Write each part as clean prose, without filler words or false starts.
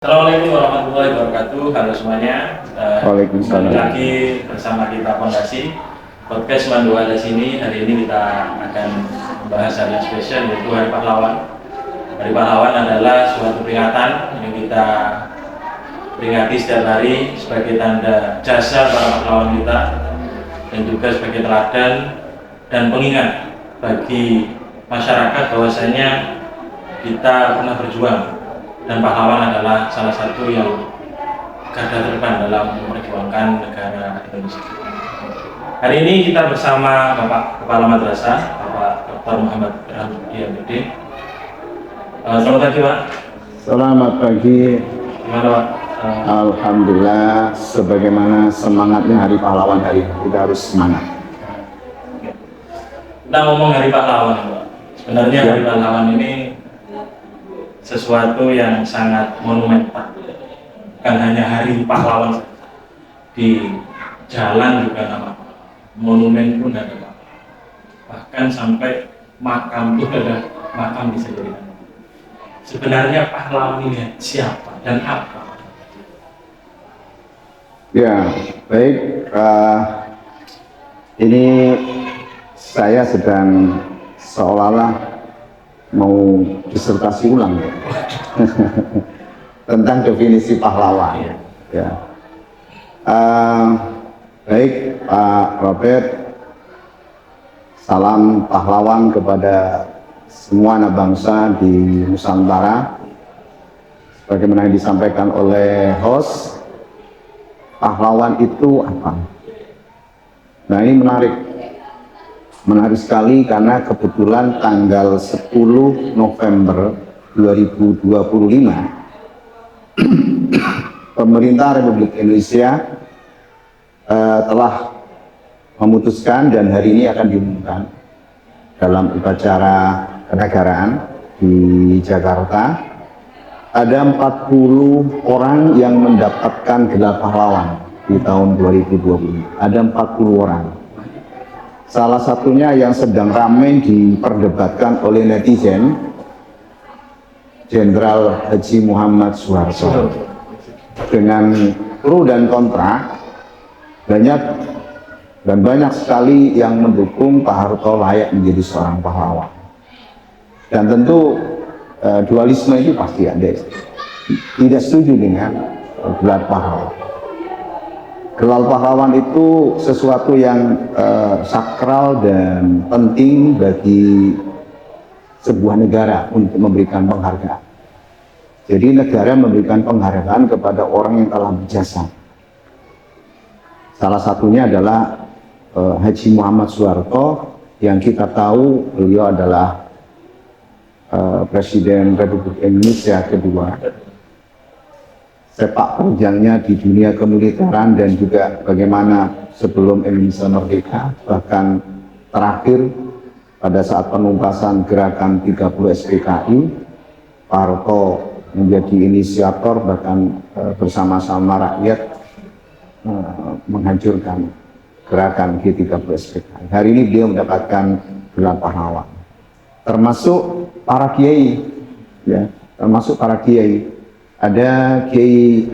Assalamualaikum warahmatullahi wabarakatuh. Halo semuanya. Waalaikumsalam. Kembali lagi bersama kita Fondasi Podcast Mandoa di sini. Hari ini kita akan membahas hal yang spesial, yaitu Hari Pahlawan. Hari Pahlawan adalah suatu peringatan yang kita peringati setiap hari sebagai tanda jasa para pahlawan kita dan juga sebagai teladan dan pengingat bagi masyarakat bahwasanya kita pernah berjuang. Dan pahlawan adalah salah satu yang garda terdepan dalam memperjuangkan negara Indonesia. Hari ini kita bersama Bapak Kepala Madrasah, Bapak Dr. Muhammad Burhanuddin MD. Selamat pagi, Pak. Selamat pagi. Gimana, Pak? Alhamdulillah, sebagaimana semangatnya Hari Pahlawan hari ini, kita harus semangat. Kita ngomong Hari Pahlawan, Pak. Sebenarnya Hari Pahlawan ini sesuatu yang sangat monumental, bukan hanya hari pahlawan, di jalan juga nama monumen pun ada, Pak. Bahkan sampai makam pun ada makam bisa jadi. Sebenarnya pahlawan ini siapa dan apa? Ya, baik. Ini saya sedang seolah-olah mau disertasi ulang ya. Tentang definisi pahlawan. Ya. Baik Pak Robert, salam pahlawan kepada semua anak bangsa di Nusantara. Sebagaimana yang disampaikan oleh host, pahlawan itu apa? Nah, ini menarik sekali karena kebetulan tanggal 10 November 2025 pemerintah Republik Indonesia telah memutuskan dan hari ini akan diumumkan dalam upacara kenegaraan di Jakarta ada 40 orang yang mendapatkan gelar pahlawan di tahun 2020. Ada 40 orang. Salah satunya yang sedang ramai diperdebatkan oleh netizen, Jenderal Haji Muhammad Soeharto. Dengan pro dan kontra, banyak sekali yang mendukung Pak Harto layak menjadi seorang pahlawan. Dan tentu dualisme itu pasti ada. Tidak setuju dengan gelar pahlawan. Gelar pahlawan itu sesuatu yang sakral dan penting bagi sebuah negara untuk memberikan penghargaan. Jadi negara memberikan penghargaan kepada orang yang telah berjasa. Salah satunya adalah Haji Muhammad Soeharto, yang kita tahu beliau adalah Presiden Republik Indonesia kedua. Sepak terjangnya di dunia kemiliteran dan juga bagaimana sebelum Indonesia merdeka, bahkan terakhir pada saat penumpasan gerakan 30 SPKI, Pak Harto menjadi inisiator bahkan bersama-sama rakyat menghancurkan gerakan G30 SPKI. Hari ini beliau mendapatkan gelar pahlawan, termasuk para kiai, ya, termasuk para kiai. Ada Kiai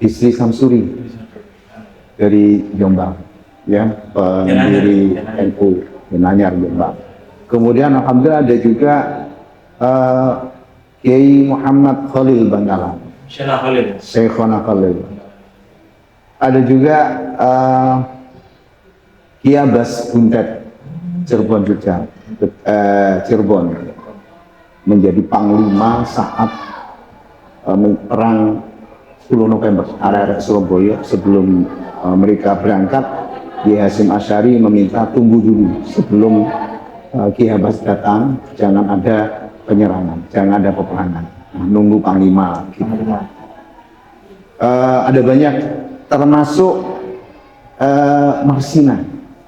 Bisri Samsuri dari Jombang, ya, pendiri NU Gianyar Jombang. Kemudian alhamdulillah ada juga Kiai Muhammad Khalil Bangkalan, Syekhona Khalil. Ada juga Kiai Abbas Buntet Cirebon juga, Cirebon, menjadi panglima saat perang 10 November area Surabaya. Sebelum mereka berangkat, Kiai Hasyim Asy'ari meminta tunggu dulu sebelum Kiai Abbas datang, jangan ada penyerangan, jangan ada peperangan, nunggu panglima gitu. Ada banyak, termasuk Marsina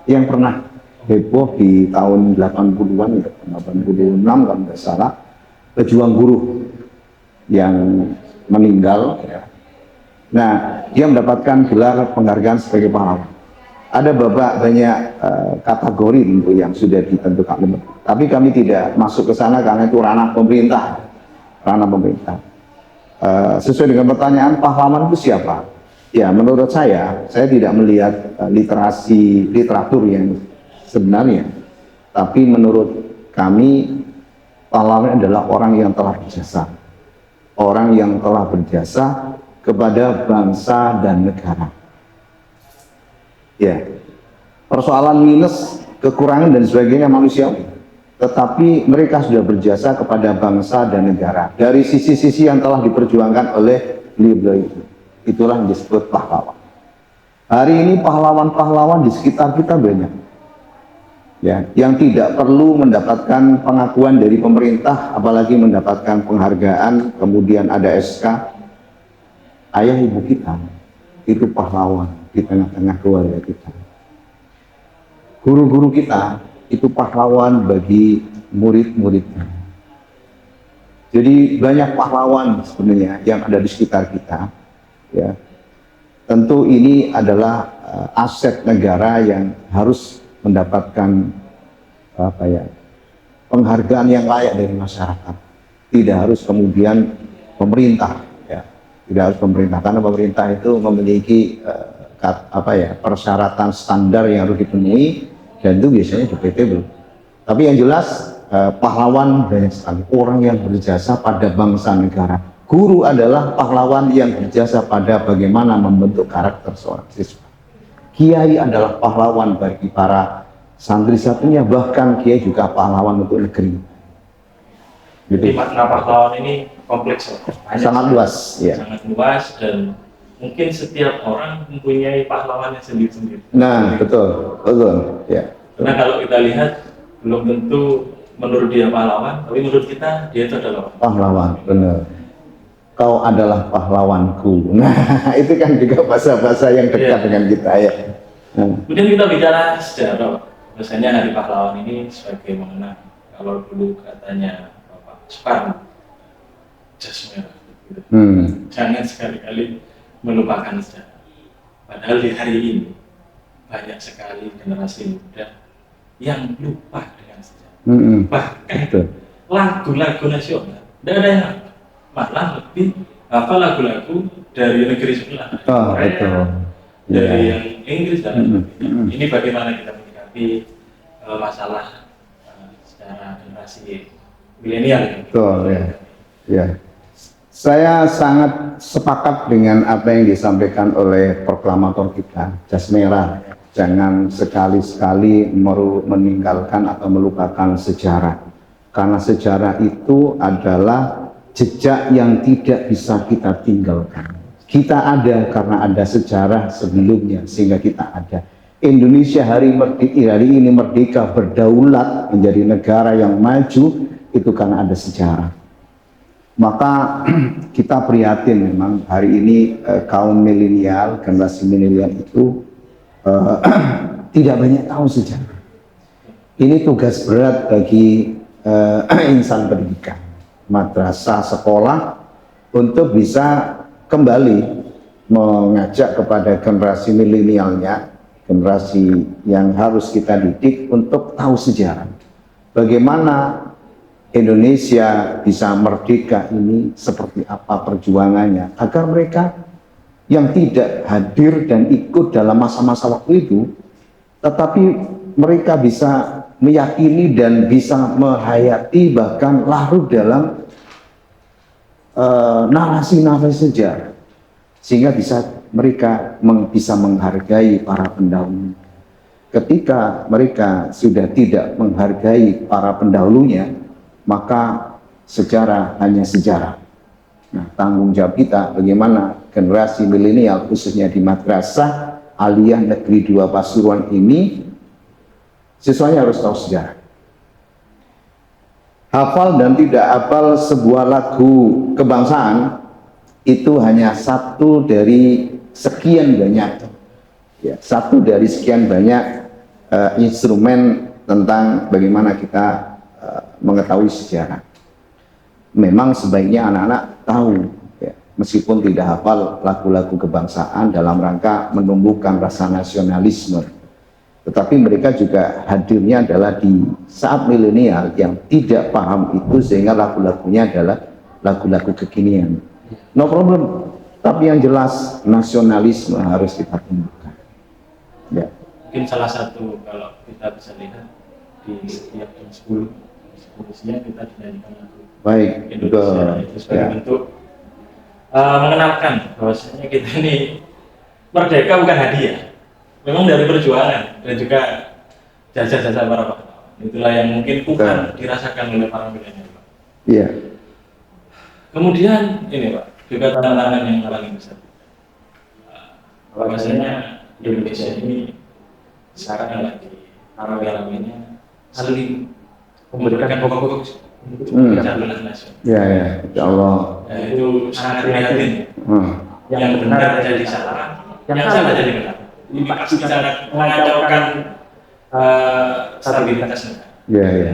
yang pernah heboh di tahun 80-an, 86 kalau tidak salah, pejuang buruh yang meninggal. Nah, dia mendapatkan gelar penghargaan sebagai pahlawan. Ada banyak kategori tentu yang sudah ditentukan, tapi kami tidak masuk ke sana karena itu ranah pemerintah. sesuai dengan pertanyaan, pahlawan itu siapa? Ya, menurut saya tidak melihat literatur yang sebenarnya, tapi menurut kami pahlawan adalah orang yang telah berjasa, orang yang telah berjasa kepada bangsa dan negara. Ya, persoalan minus, kekurangan dan sebagainya manusiawi, tetapi mereka sudah berjasa kepada bangsa dan negara dari sisi-sisi yang telah diperjuangkan oleh beliau itu. Itulah yang disebut pahlawan. Hari ini pahlawan-pahlawan di sekitar kita banyak, ya, yang tidak perlu mendapatkan pengakuan dari pemerintah, apalagi mendapatkan penghargaan, kemudian ada SK. Ayah ibu kita itu pahlawan di tengah-tengah keluarga kita. Guru-guru kita itu pahlawan bagi murid-muridnya. Jadi banyak pahlawan sebenarnya yang ada di sekitar kita. Ya, tentu ini adalah aset negara yang harus mendapatkan penghargaan yang layak dari masyarakat. Tidak harus kemudian pemerintah, ya, tidak harus pemerintah, karena pemerintah itu memiliki persyaratan standar yang harus dipenuhi, dan itu biasanya debatable. Tapi yang jelas pahlawan banyak sekali, orang yang berjasa pada bangsa negara. Guru adalah pahlawan yang berjasa pada bagaimana membentuk karakter seorang siswa. Kiai adalah pahlawan bagi para santri satunya, bahkan kiai juga pahlawan untuk negeri. Jadi makna pahlawan ini kompleks, sangat luas, ya. Sangat luas, dan mungkin setiap orang mempunyai pahlawannya sendiri-sendiri. Nah, betul, ya. Karena kalau kita lihat, belum tentu menurut dia pahlawan, tapi menurut kita dia itu adalah pahlawan. Benar. Kau adalah pahlawanku. Nah, itu kan juga bahasa-bahasa yang dekat dengan kita, ya. Kemudian kita bicara sejarah. Biasanya Hari Pahlawan ini sebagai mengenang, kalau dulu katanya Bapak Soekarno, jas merah. Gitu. Jangan sekali-kali melupakan sejarah. Padahal di hari ini banyak sekali generasi muda yang lupa dengan sejarah. Bahkan lagu-lagu nasional, tidak ada yang malah lebih hafal lagu-lagu dari negeri sebelah, Korea, dari yang Inggris dan sebagainya. Ini bagaimana kita menyikapi masalah secara generasi milenial? Betul, ya. Saya sangat sepakat dengan apa yang disampaikan oleh proklamator kita, jas merah. Jangan sekali-sekali meninggalkan atau melupakan sejarah, karena sejarah itu adalah jejak yang tidak bisa kita tinggalkan. Kita ada karena ada sejarah sebelumnya, sehingga kita ada. Indonesia hari ini merdeka, berdaulat, menjadi negara yang maju, itu karena ada sejarah. Maka kita prihatin memang hari ini kaum milenial, generasi milenial itu tidak banyak tahu sejarah. Ini tugas berat bagi insan pendidikan, madrasah, sekolah, untuk bisa kembali mengajak kepada generasi milenialnya, generasi yang harus kita didik untuk tahu sejarah. Bagaimana Indonesia bisa merdeka ini, seperti apa perjuangannya, agar mereka yang tidak hadir dan ikut dalam masa-masa waktu itu, tetapi mereka bisa meyakini dan bisa menghayati, bahkan larut dalam narasi-narasi sejarah, sehingga mereka bisa menghargai para pendahulu. Ketika mereka sudah tidak menghargai para pendahulunya, maka sejarah hanya sejarah. Nah, tanggung jawab kita bagaimana generasi milenial, khususnya di Madrasah Aliyah Negeri 2 Pasuruan ini, siswanya harus tahu sejarah. Hafal dan tidak hafal sebuah lagu kebangsaan itu hanya satu dari sekian banyak, ya, satu dari sekian banyak instrumen tentang bagaimana kita mengetahui sejarah. Memang sebaiknya anak-anak tahu, ya, meskipun tidak hafal lagu-lagu kebangsaan dalam rangka menumbuhkan rasa nasionalisme. Tetapi mereka juga hadirnya adalah di saat milenial yang tidak paham itu, sehingga lagu-lagunya adalah lagu-lagu kekinian. no problem. Tapi yang jelas nasionalisme harus kita tumbuhkan. Ya. Mungkin salah satu kalau kita bisa lihat di setiap jam 10 siang kita dinyanyikan lagu Baik, Indonesia itu sebagai bentuk mengenalkan bahwasanya kita ini merdeka bukan hadiah, memang dari perjuangan dan juga jasa-jasa para pahlawan. Itulah yang mungkin bukan dirasakan oleh para milenial. Iya. Kemudian ini Pak, juga tantangan yang paling besar. Bahwasanya Indonesia ini sekarang lagi rame-ramenya saling memberikan fokus untuk pencalonan nasional. Ya, ya, insya Allah. Nah, itu sangat prihatin. Yang benar jadi salah, yang salah jadi benar. Ini pasti sangat mengacaukan stabilitas negara. Ya, ya.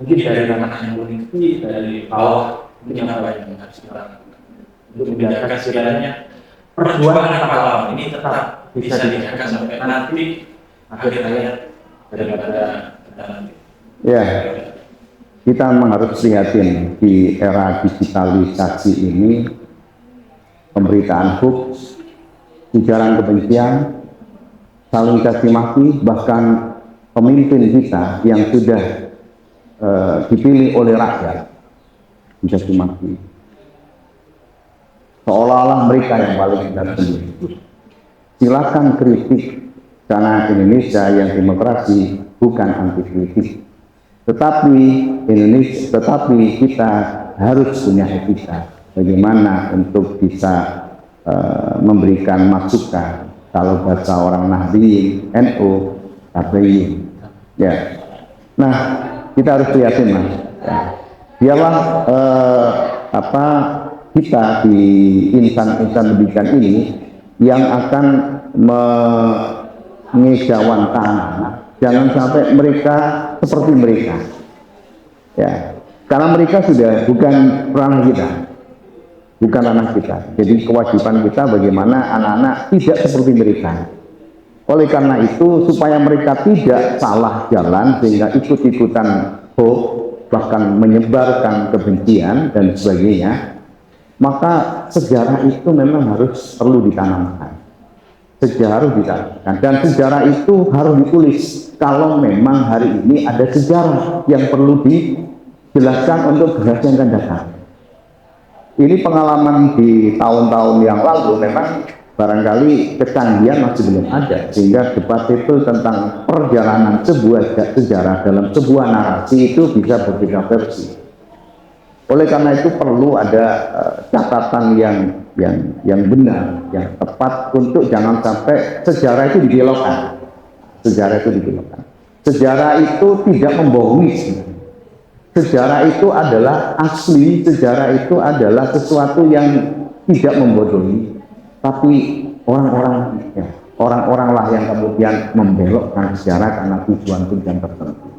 Mungkin dari ranah yang politik, dari bawah, mungkin apa yang harus kita lakukan untuk menjaga sekiranya perjuangan pahlawan ini tetap bisa dijaga sampai nanti akhir hayat daripada kita nanti. Ya, kita memang harus prihatin di era digitalisasi ini, pemberitaan hoax, ujaran kebencian, saling caci maki, bahkan pemimpin kita yang sudah dipilih oleh rakyat dicaci maki. Seolah-olah mereka yang paling benar sendiri. Silakan kritik, karena Indonesia yang demokrasi bukan anti kritik. Tetapi kita harus punya etika bagaimana untuk bisa memberikan masukan. Kalau bahasa orang Nahdliyin, NU, KPI, ya. Nah, kita harus prihatin, Mas. Ya. Biarlah kita di insan-insan pendidikan ini yang akan mengejawantahkan anak. Jangan sampai mereka seperti mereka, ya, karena mereka sudah bukan ranah kita, bukan ranah kita. Jadi kewajiban kita bagaimana anak-anak tidak seperti mereka. Oleh karena itu, supaya mereka tidak salah jalan sehingga ikut-ikutan hoax, bahkan menyebarkan kebencian dan sebagainya, maka sejarah itu memang harus perlu ditanamkan. Sejarah harus ditanamkan, dan sejarah itu harus ditulis. Kalau memang hari ini ada sejarah yang perlu dijelaskan untuk generasi yang akan datang. Ini pengalaman di tahun-tahun yang lalu memang barangkali kecanggihan masih belum ada, sehingga debat itu tentang perjalanan sebuah sejarah dalam sebuah narasi itu bisa berbeda versi. Oleh karena itu perlu ada catatan yang benar, yang tepat untuk jangan sampai sejarah itu dibelokkan. Sejarah itu dibelokkan. Sejarah itu tidak membohongi. Sejarah itu adalah asli. Sejarah itu adalah sesuatu yang tidak membodohi. Tapi orang-orang lah yang kemudian membelokkan sejarah karena tujuan-tujuan tertentu.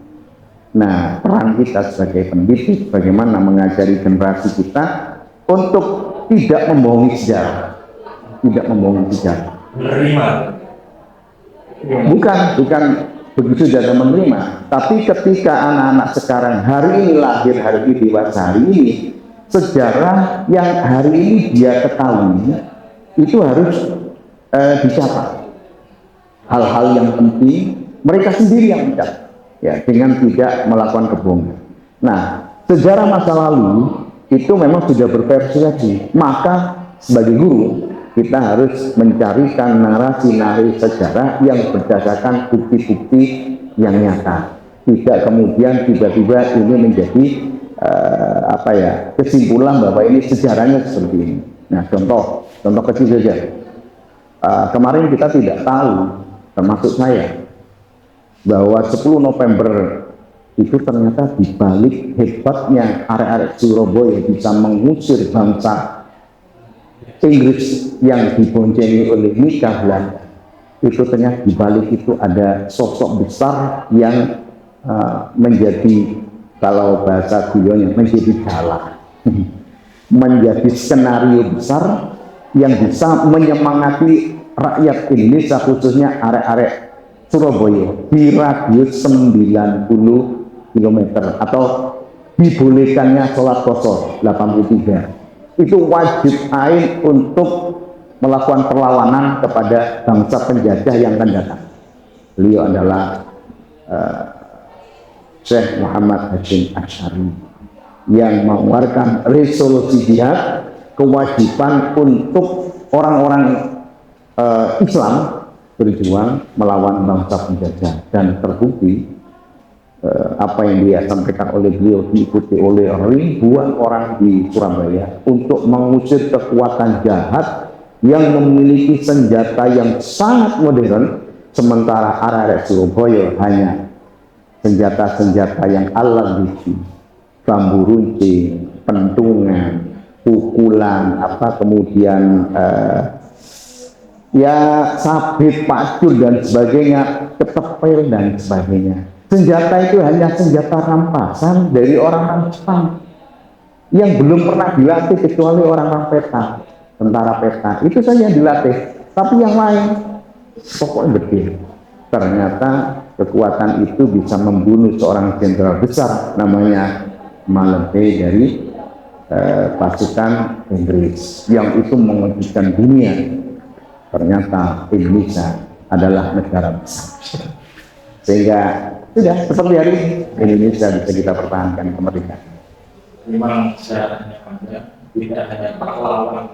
Nah, peran kita sebagai pendidik bagaimana mengajari generasi kita untuk tidak membohongi sejarah, tidak membohongi sejarah. Menerima. Bukan begitu saja menerima, tapi ketika anak-anak sekarang hari ini lahir, hari ini dewasa, hari ini sejarah yang hari ini dia ketahui itu harus dicatat. Hal-hal yang penting mereka sendiri yang mencatat. Ya, dengan tidak melakukan kebohongan. Nah, sejarah masa lalu itu memang sudah berversi, maka sebagai guru kita harus mencarikan narasi-narasi sejarah yang berdasarkan bukti-bukti yang nyata. Tidak kemudian tiba-tiba ini menjadi kesimpulan bahwa ini sejarahnya seperti ini. Nah, contoh kecil saja. Kemarin kita tidak tahu, termasuk saya, bahwa 10 November itu ternyata dibalik hebatnya arek-arek Surabaya bisa mengusir bangsa Inggris yang diboncengi oleh Mika Belanda. Itu ternyata dibalik itu ada sosok besar yang menjadi, kalau bahasa beliaunya, menjadi dalang. Menjadi skenario besar yang bisa menyemangati rakyat Indonesia, khususnya arek-arek Surabaya di radius 90 km atau dibolehkannya sholat kosor 83. itu wajib ain untuk melakukan perlawanan kepada bangsa penjajah yang akan datang. Beliau adalah Syekh Muhammad Hasyim Asy'ari yang mengeluarkan resolusi jihad, kewajiban untuk orang-orang Islam berjuang melawan bangsa penjajah, dan terbukti apa yang dia sampaikan oleh beliau diikuti oleh ribuan orang di Surabaya untuk mengusir kekuatan jahat yang memiliki senjata yang sangat modern, sementara arek-arek Surabaya hanya senjata-senjata yang ala besi, bambu runcing, pentungan, pukulan, kemudian ya sabit, pacul dan sebagainya, ketepel dan sebagainya. Senjata itu hanya senjata rampasan dari orang-orang Jepang yang belum pernah dilatih kecuali orang-orang peta, tentara peta. Itu saja yang dilatih. Tapi yang lain pokoknya gede. Ternyata kekuatan itu bisa membunuh seorang jenderal besar namanya Malebe dari pasukan Inggris, yang itu mengejutkan dunia. Ternyata Indonesia adalah negara besar. Sehingga sudah seperti hari ini Indonesia bisa kita pertahankan kemerdekaan. Memang sejarahnya panjang, tidak hanya pahlawan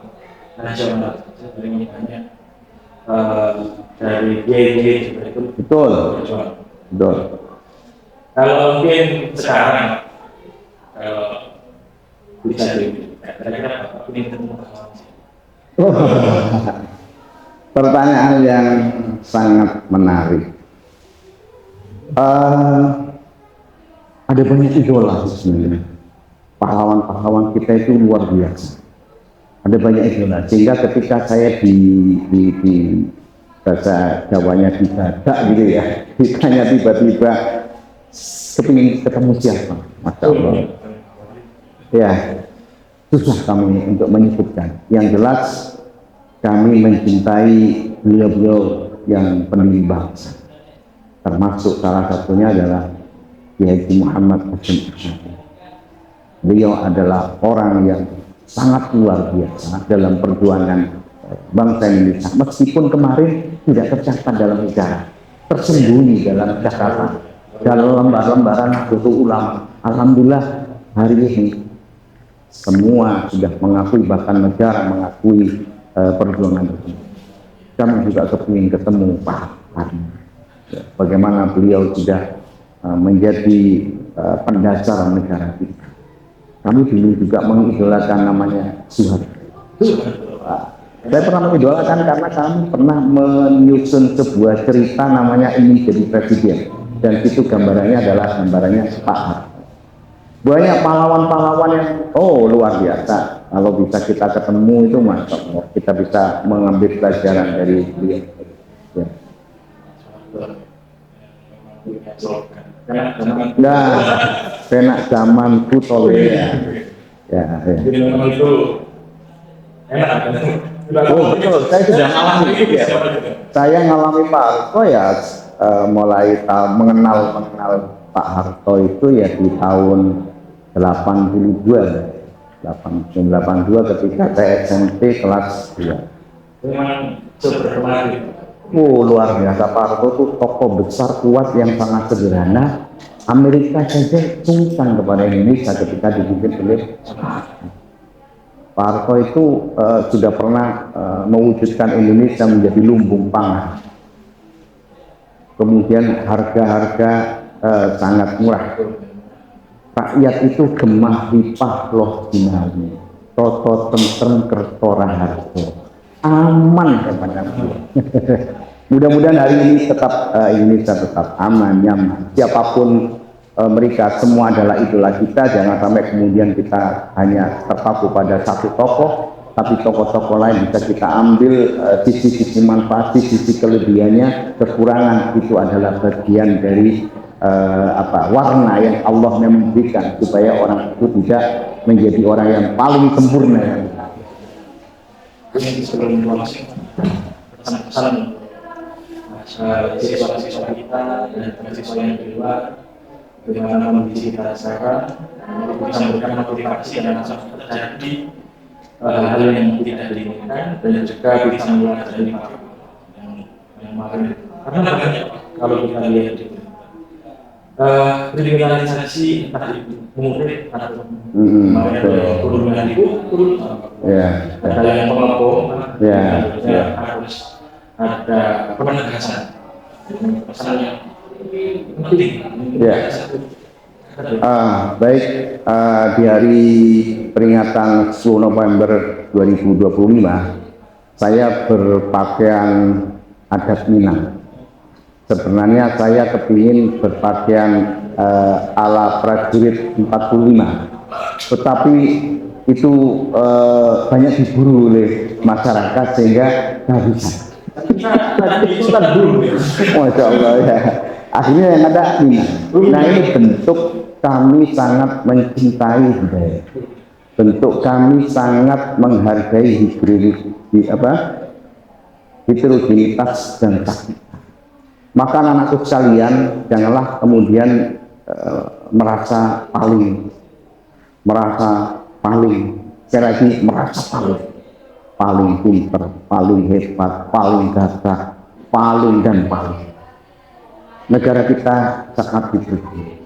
nasional, sebenarnya banyak dari GG juga itu. Betul. Betul. Kalau mungkin sekarang bisa kira-kira apa ini ketemu pertanyaan yang sangat menarik. Ada banyak idola sebenarnya. Pahlawan-pahlawan kita itu luar biasa. Ada banyak idola, sehingga ketika saya di bahasa Jawanya dibadak gitu ya, ditanya tiba-tiba kepingin ketemu siapa, Masya Allah. Ya, susah kami untuk menyebutkan. Yang jelas kami mencintai beliau-beliau yang pendiri bangsa. Termasuk salah satunya adalah Kiai Muhammad Hasyim Asy'ari. Beliau adalah orang yang sangat luar biasa dalam perjuangan bangsa Indonesia. Meskipun kemarin tidak tercatat dalam sejarah, tersembunyi dalam catatan, dalam lembar-lembaran Nahdlatul Ulama. Alhamdulillah hari ini semua sudah mengakui, bahkan negara mengakui perjuangan itu. Kami juga kepingin ketemu Pak Harto. Bagaimana beliau sudah menjadi pendasar negara kita. Kami dulu juga mengidolakan namanya Soeharto. Saya pernah mengidolakan karena kami pernah menyusun sebuah cerita namanya Ini Jadi Presiden, dan itu gambarannya adalah gambarannya Pak Harto. Banyak pahlawan-pahlawan yang luar biasa. Kalau bisa kita ketemu itu Masya Allah, kita bisa mengambil pelajaran dari beliau. Ya. Nah, penak zaman kutole ya. Ya. itu enak. Betul, saya sudah ngalami ya. Saya ngalami Pak Harto ya, mulai mengenal Pak Harto itu ya di tahun 82 ketika saya SMP kelas 2. Memang sebenarnya Luar biasa. Pak Harto itu tokoh besar, kuat, yang sangat sederhana. Amerika saja sungkan kepada Indonesia ketika dipimpin oleh Pak Harto itu sudah pernah mewujudkan Indonesia menjadi lumbung pangan. Kemudian harga-harga sangat murah. Rakyat itu gemah ripah loh dinawi, toto tentrem kerto raharto, aman kepada mudah-mudahan hari ini tetap Indonesia tetap aman, nyaman. Siapapun mereka, semua adalah idola kita. Jangan sampai kemudian kita hanya terpaku pada satu tokoh, tapi tokoh-tokoh lain bisa kita ambil sisi-sisi manfaat, sisi kelebihannya, kekurangan itu adalah bagian dari warna yang Allah memberikan supaya orang itu tidak menjadi orang yang paling sempurna. Sebelum pesan-pesan siswa-siswa kita dan siswa yang di luar, bagaimana kondisi kita sekarang, bisa memberikan motivasi dan langsung terjadi hal yang tidak diinginkan dan juga bisa melihat dari yang kemarin, karena banyak kalau kita lihat di kriminalisasi entah itu murid atau kemarin ada perundungan dipukul, ada yang pengepungan, harus ada penegasan pesan yang penting. Baik, di hari peringatan 10 November 2025 saya berpakaian adat Minang. Sebenarnya saya kepingin berpakaian ala prajurit 45, tetapi itu banyak diburu oleh masyarakat sehingga nggak bisa. Masya Allah ya. Akhirnya yang ada Minang. Nah, ini bentuk kami sangat mencintai budaya. Bentuk kami sangat menghargai heterogenitas dan taktik. Maka anak-anakku sekalian, janganlah kemudian merasa paling, sekali lagi merasa paling pinter, paling hebat, paling gagah, paling. Negara kita sangat diberkati.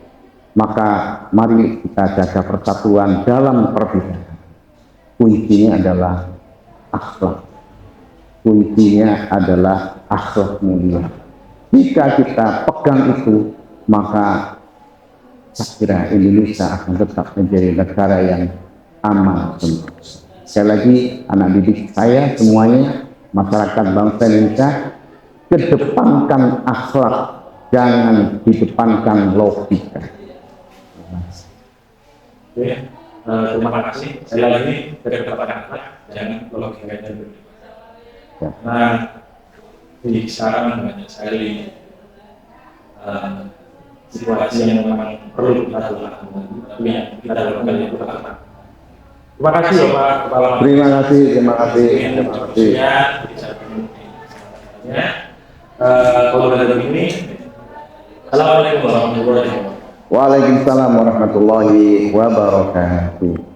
Maka mari kita jaga persatuan dalam perbedaan. Kuncinya adalah akhlak. Kuncinya adalah akhlak mulia. Jika kita pegang itu, maka saya kira Indonesia akan tetap menjadi negara yang aman. Sekali lagi, anak didik saya semuanya, masyarakat bangsa Indonesia, kedepankan akhlak, jangan didepankan logika. Oke, terima kasih. Sekali lagi, kedepankan akhlak, jangan logikanya dulu. Nah, di sekarang banyak sekali situasi yang memang perlu kita lakukan, tapi yang kita lakukan itu akhlak. Terima kasih Bapak Kepala. Terima kasih. Kalau ada ini, assalamualaikum warahmatullahi wabarakatuh. Waalaikumsalam warahmatullahi wabarakatuh.